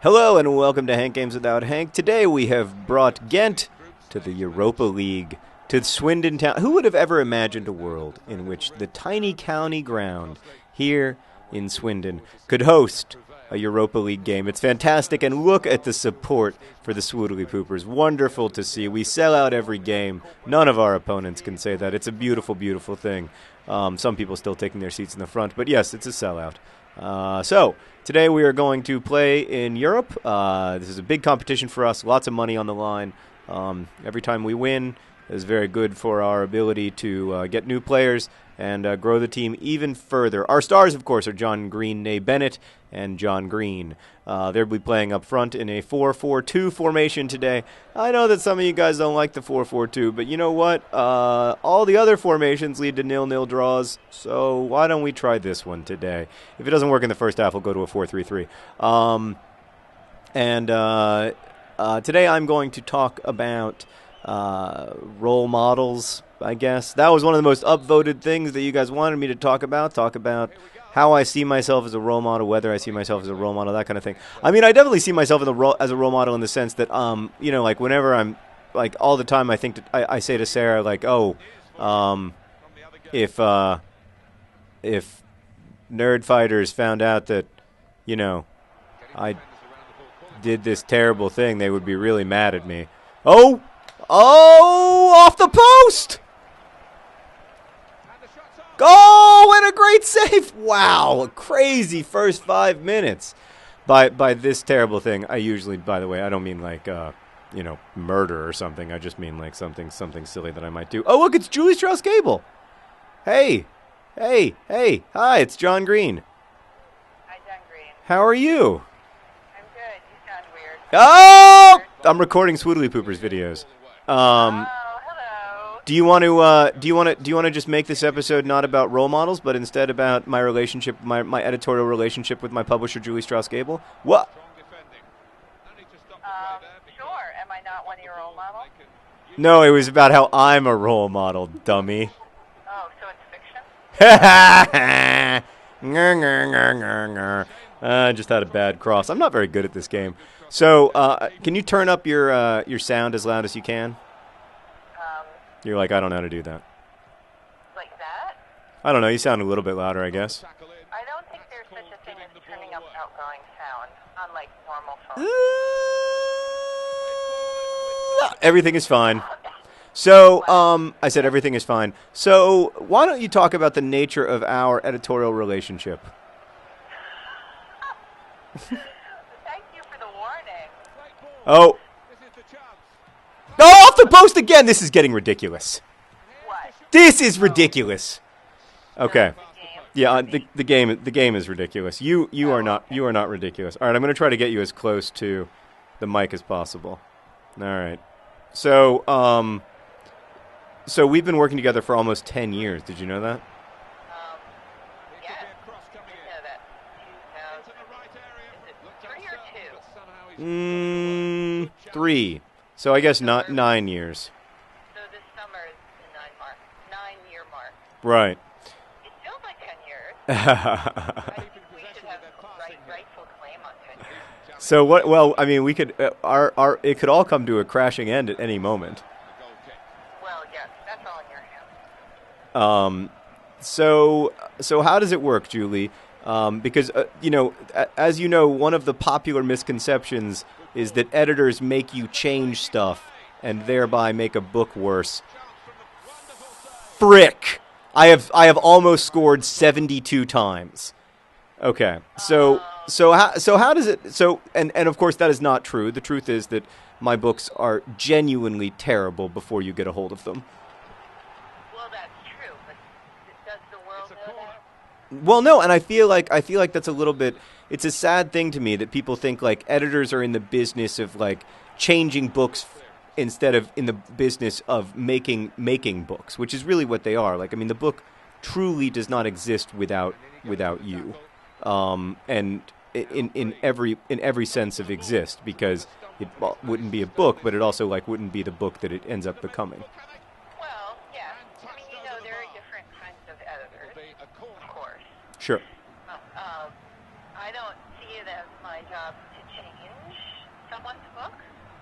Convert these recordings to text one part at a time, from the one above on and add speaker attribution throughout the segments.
Speaker 1: Hello and welcome to Hank Games Without Hank. Today we have brought Ghent to the Europa League, to Swindon town. Who would have ever imagined a world in which the tiny county ground here in Swindon could host a Europa League game? It's fantastic, and look at the support for the Swoodly Poopers. Wonderful to see. We sell out every game. None of our opponents can say that. It's a beautiful, beautiful thing. Some people still taking their seats in the front, but yes, it's a sellout. So today we are going to play in Europe. This is a big competition for us, lots of money on the line. Every time we win is very good for our ability to get new players and grow the team even further. Our stars, of course, are John Green, Nay Bennett, and John Green. They'll be playing up front in a 4-4-2 formation today. I know that some of you guys don't like the 4-4-2, but you know what? All the other formations lead to 0-0 draws, so why don't we try this one today? If it doesn't work in the first half, we'll go to a 4-3-3. Today I'm going to talk about role models, I guess. That was one of the most upvoted things that you guys wanted me to talk about. Talk about how I see myself as a role model, whether I see myself as a role model, that kind of thing. I mean, I definitely see myself as a role model in the sense that, like whenever I'm, like all the time I think, I say to Sarah, like, if Nerd Fighters found out that, I did this terrible thing, they would be really mad at me. Oh, off the post! Oh, and a great save! Wow, a crazy first 5 minutes by this terrible thing. I usually, by the way, I don't mean like, murder or something. I just mean like something silly that I might do. Oh, look, it's Julie Strauss-Gable. Hey, hi, it's John Green.
Speaker 2: Hi, John Green.
Speaker 1: How are you?
Speaker 2: I'm good. You sound weird.
Speaker 1: Oh, I'm recording Swoodly Poopers videos.
Speaker 2: Hello.
Speaker 1: Do you want to just make this episode not about role models, but instead about my relationship, my editorial relationship with my publisher, Julie Strauss-Gable? What?
Speaker 2: Sure. Am I not one of your role models?
Speaker 1: No, it was about how I'm a role model, dummy.
Speaker 2: Oh, so it's fiction?
Speaker 1: I just had a bad cross. I'm not very good at this game. So, can you turn up your sound as loud as you can? You're like, I don't know how to do that.
Speaker 2: Like that?
Speaker 1: I don't know. You sound a little bit louder, I guess.
Speaker 2: I don't think there's such a thing as turning up outgoing sound on, like, normal phones.
Speaker 1: Everything is fine. So, I said everything is fine. So, why don't you talk about the nature of our editorial relationship?
Speaker 2: Thank you for the warning.
Speaker 1: Oh. Oh, off the post again! This is getting ridiculous.
Speaker 2: What?
Speaker 1: This is ridiculous. Okay. Yeah, the game is ridiculous. You are not ridiculous. All right, I'm going to try to get you as close to the mic as possible. All right. So we've been working together for almost 10 years. Did you know that?
Speaker 2: Yes. I didn't know that. 2000. Is it 3 or 2?
Speaker 1: 3. So I guess not 9 years.
Speaker 2: So this summer is the 9-year mark.
Speaker 1: Right.
Speaker 2: It feels like 10 years. I think we should have rightful claim on 10 years.
Speaker 1: So what? Well, I mean, we could. It could all come to a crashing end at any moment.
Speaker 2: Well, yes, that's all in your hands.
Speaker 1: So how does it work, Julie? Because as you know, one of the popular misconceptions is that editors make you change stuff and thereby make a book worse. Frick! I have almost scored 72 times. Okay, so how does it? So and of course that is not true. The truth is that my books are genuinely terrible before you get a hold of them.
Speaker 2: Well, that's true, but does the world know that?
Speaker 1: Well, no, and I feel like that's a little bit. It's a sad thing to me that people think like editors are in the business of like changing books instead of in the business of making books, which is really what they are. Like, I mean, the book truly does not exist without you, and in every sense of exist, because it wouldn't be a book, but it also like wouldn't be the book that it ends up becoming.
Speaker 2: Well, yeah. I mean, there are different kinds of editors, of course.
Speaker 1: Sure.
Speaker 2: I don't see it as my job to change someone's book.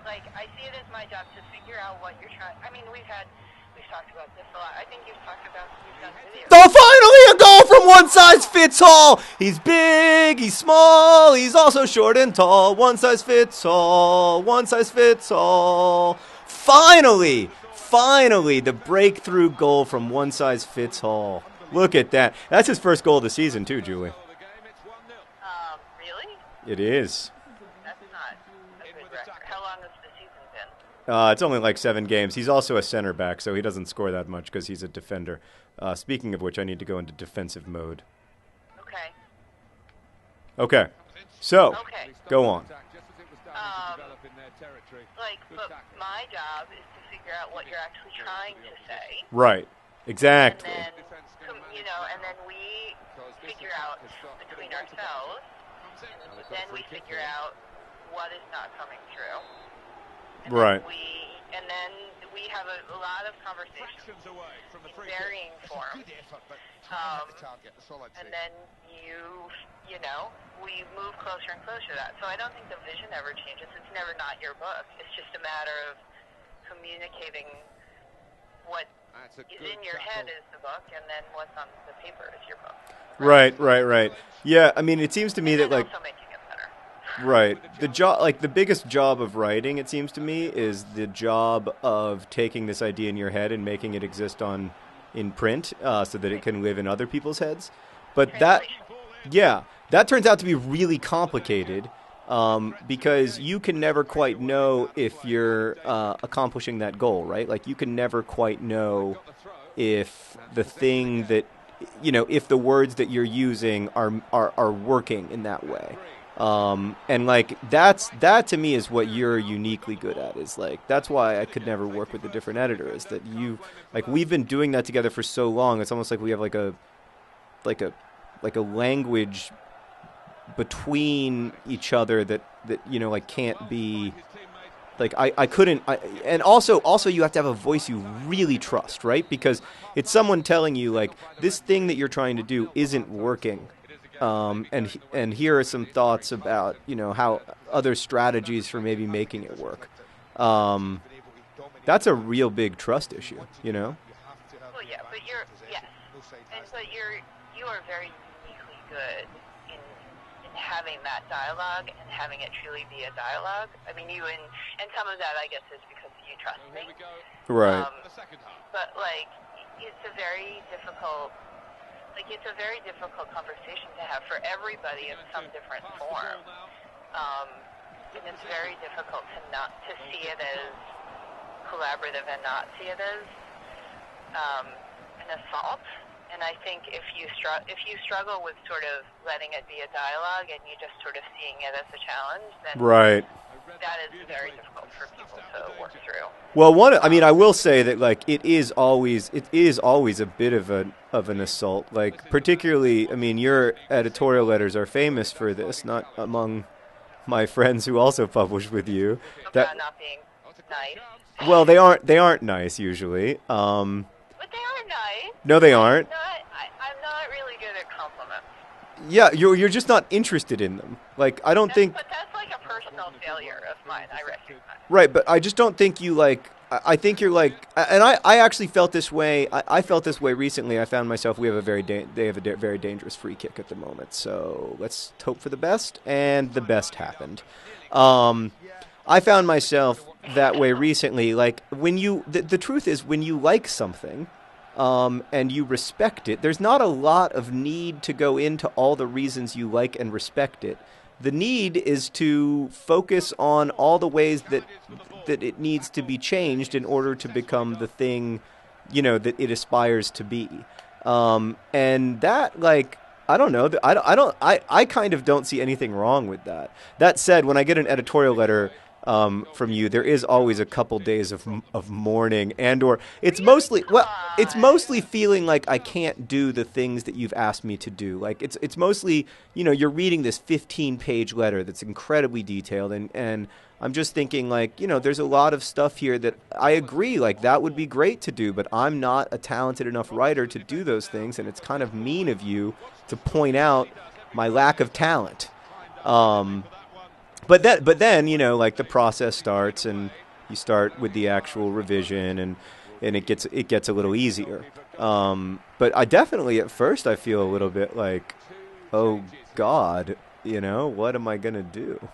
Speaker 2: Like, I see it as my job to figure out what you're trying. I mean, we've talked about this a lot. I think you've talked about you've done videos.
Speaker 1: Oh, finally a goal from one size fits all. He's big, he's small, he's also short and tall. One size fits all, one size fits all. Finally, the breakthrough goal from one size fits all. Look at that. That's his first goal of the season too, Julie.
Speaker 2: Really?
Speaker 1: It is.
Speaker 2: That's not a good record. How long has the season been?
Speaker 1: It's only like 7 games. He's also a center back, so he doesn't score that much because he's a defender. Speaking of which, I need to go into defensive mode. Okay. So, go on.
Speaker 2: But my job is to figure out what you're actually trying to say.
Speaker 1: Right. Exactly.
Speaker 2: And then we figure out between ourselves, and then we figure out what is not coming through. And
Speaker 1: right.
Speaker 2: Then we have a lot of conversations in varying forms. And then we move closer and closer to that. So I don't think the vision ever changes. It's never not your book. It's just a matter of communicating what is in your head is the book, and then what's on the paper is your book.
Speaker 1: Right. Yeah, I mean, it seems to me that like
Speaker 2: also making it better.
Speaker 1: Right. The biggest job of writing, it seems to me, is the job of taking this idea in your head and making it exist in print, so that it can live in other people's heads. But that turns out to be really complicated, because you can never quite know if you're accomplishing that goal, right? Like, you can never quite know if the thing that, if the words that you're using are working in that way. And like that to me is what you're uniquely good at, is like, that's why I could never work with a different editor, is that we've been doing that together for so long. It's almost like we have like a language between each other that like can't be like, and also you have to have a voice you really trust, right? Because it's someone telling you like, this thing that you're trying to do isn't working. And here are some thoughts about, how other strategies for maybe making it work. That's a real big trust issue,
Speaker 2: Well, yeah, but you are very uniquely good in having that dialogue and having it truly be a dialogue. I mean, and some of that, I guess, is because you trust me.
Speaker 1: Right.
Speaker 2: But like, it's a very difficult conversation to have for everybody in some different form. And it's very difficult to see it as collaborative and not see it as an assault. And I think if you struggle with sort of letting it be a dialogue and you just sort of seeing it as a challenge, then that is very difficult for people to work through.
Speaker 1: Well, I will say that like it is always a bit of an assault. Like, particularly, I mean, your editorial letters are famous for this, not among my friends who also publish with you.
Speaker 2: About not being nice.
Speaker 1: Well, they aren't nice usually.
Speaker 2: But they are nice.
Speaker 1: No, they aren't.
Speaker 2: I'm not really good at compliments.
Speaker 1: Yeah, you're just not interested in them. Like, I don't think.
Speaker 2: But that's like a personal failure of mine, I recognize.
Speaker 1: Right, but I just don't think you like. I think you're like, and I actually felt this way. I felt this way recently. I found myself. They have a very dangerous free kick at the moment. So let's hope for the best, and the best happened. I found myself that way recently. Like, when the truth is, when you like something, and you respect it, there's not a lot of need to go into all the reasons you like and respect it. The need is to focus on all the ways that it needs to be changed in order to become the thing, that it aspires to be. And that, like, I don't know. I kind of don't see anything wrong with that. That said, when I get an editorial letter from you, there is always a couple days of mourning, or it's mostly feeling like I can't do the things that you've asked me to do. Like, it's mostly, you're reading this 15-page letter that's incredibly detailed, and I'm just thinking, like, there's a lot of stuff here that I agree, like, that would be great to do, but I'm not a talented enough writer to do those things, and it's kind of mean of you to point out my lack of talent. But then like the process starts, and you start with the actual revision, and it gets a little easier. But I definitely at first I feel a little bit like, oh God, what am I gonna do?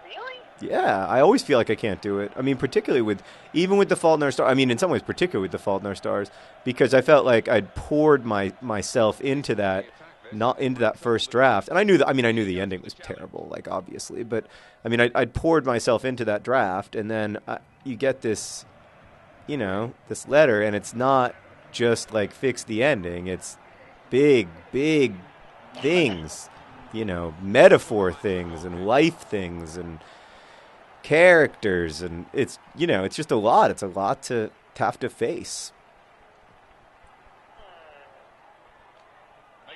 Speaker 2: Really?
Speaker 1: Yeah, I always feel like I can't do it. I mean, particularly even with The Fault in Our Stars. I mean, in some ways, particularly with The Fault in Our Stars, because I felt like I'd poured myself into that, not into that first draft, and I knew that. I mean, I knew the ending was terrible, like obviously, but I mean, I'd poured myself into that draft, and then you get this, this letter, and it's not just like fix the ending. It's big, big things, metaphor things and life things and characters, and it's just a lot. It's a lot to have to face.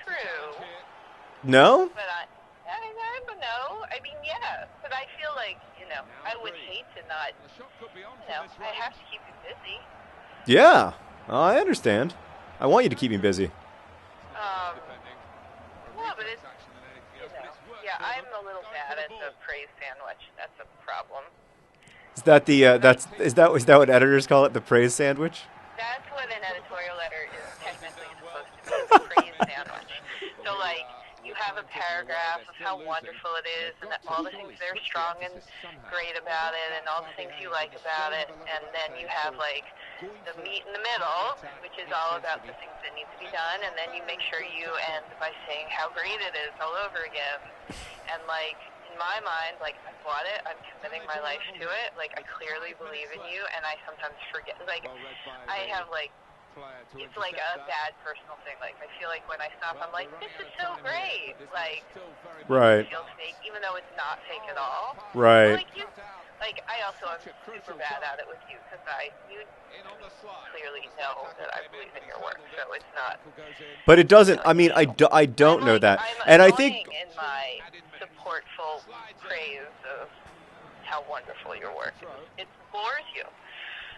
Speaker 2: True.
Speaker 1: No?
Speaker 2: But I don't know. I mean, yeah. But I feel like, I would hate to not, I have to keep you busy.
Speaker 1: Yeah. I understand. I want you to keep me busy.
Speaker 2: Yeah, but it's, yeah, I'm a little bad at the praise sandwich. That's a problem.
Speaker 1: Is that is that what editors call it, the praise sandwich?
Speaker 2: That's what an editorial letter is technically supposed to be, the praise sandwich. So, like, you have a paragraph of how wonderful it is and all the things that are strong and great about it and all the things you like about it, and then you have, like, the meat in the middle, which is all about the things that need to be done, and then you make sure you end by saying how great it is all over again. And, like, in my mind, like, I bought it, I'm committing my life to it, like, I clearly believe in you, and I sometimes forget, like, I have, like, it's like a bad personal thing. Like, I feel like when I stop, I'm like, this is so great. Like,
Speaker 1: right.
Speaker 2: It feels fake, even though it's not fake at all.
Speaker 1: Right.
Speaker 2: Like, I also am super bad at it with you, because you clearly know that I believe in your work, so it's not.
Speaker 1: But it doesn't. I mean, I don't know that,
Speaker 2: and
Speaker 1: I think
Speaker 2: in my supportful praise of how wonderful your work is, it bores you.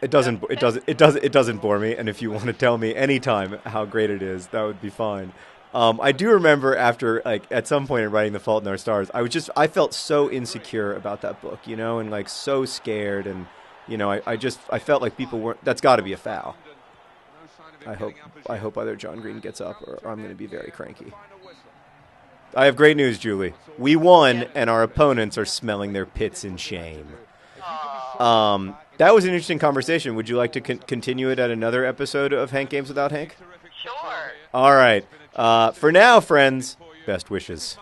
Speaker 1: It doesn't bore me, and if you want to tell me anytime how great it is, that would be fine. I do remember after, like, at some point in writing The Fault in Our Stars, I felt so insecure about that book, and like so scared, and I felt like people weren't. That's got to be a foul. I hope either John Green gets up, or I'm going to be very cranky. I have great news, Julie. We won, and our opponents are smelling their pits in shame. That was an interesting conversation. Would you like to continue it at another episode of Hank Games Without Hank?
Speaker 2: Sure.
Speaker 1: All right. For now, friends, best wishes.